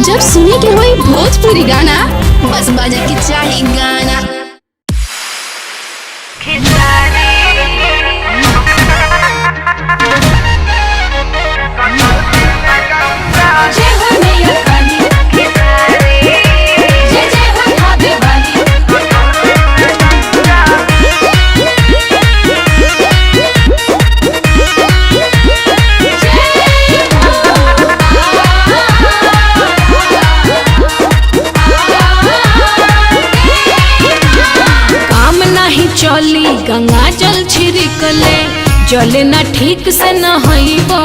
जब सुने के होई भोजपुरी गाना बस बजे के चाही गाना। चली गंगा जल छिड़कले जले न ठीक से न हईबा।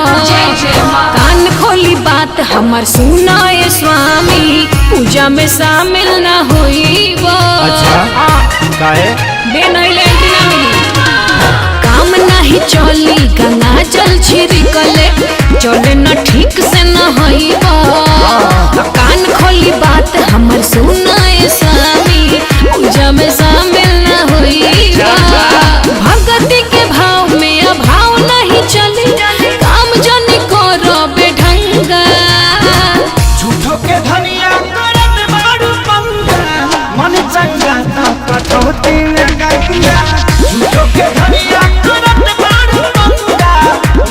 कान खोली बात हमार सुनाए स्वामी, पूजा में शामिल न होईबा। अच्छा काहे? काम नहीं चली गंगा जल छिड़कले जले न ठीक से न हईबा। कान खोली बात हमार सुनाए स्वामी, पूजा में शामिल न होईबा। भगती के भाव में अभाव नहीं चली, काम जनी करो बेढंगा। झूठो के धनिया करत बारू पंगा, मन चंगा तो कटौती में गंगा। झूठो के धनिया करत बारू पंगा,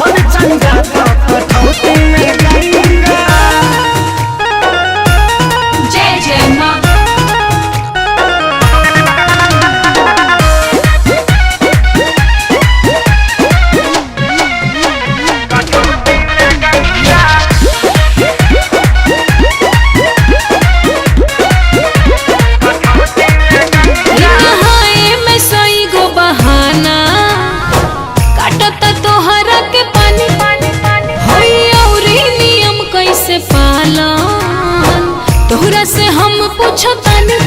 मन चंगा तो कटौती में गंगा। जय जय माँ। तोहरा से हम पूछो तानी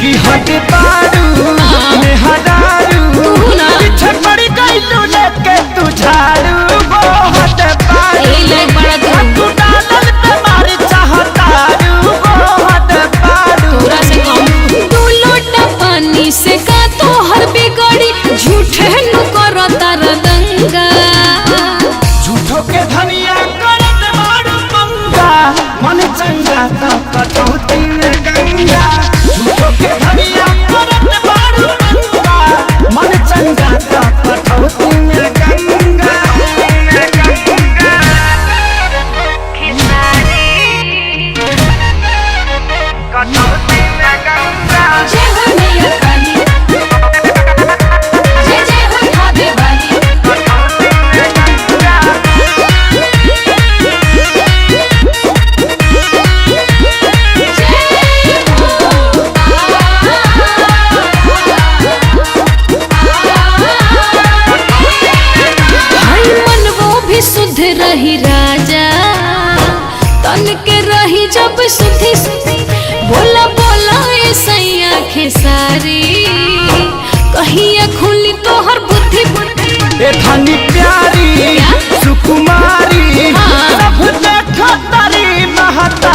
कि हट पारू में हदारू, पीछे पड़ी गई तू लेके तू झाड़ू। वो हट पारू तू डालल पे मारी चाहतारू। वो हट पारू तोहरा से कम। तू लोटा पानी से का तोहर बिगड़ी, झूठे नु करो तार दंगा। झूठो के धनिया करत मारू पंगा, मन चंगा तो कटौती में गंगा। झूठो के धनिया करत मारू पंगा, मन चंगा तो कटौती में गंगा। कटौती में गंगा। जय हो मैया काली, जय जय हो भाभी वाली। कटौती में गंगा। शुद्ध रही राजा तन के रही जब सुधी सुधी। बोला बोला सैया खेसारी, कहिया खुली तोहर बुद्धि बुद्धि। ए धनी प्यारी सुकुमारी, सब देखो तारी महत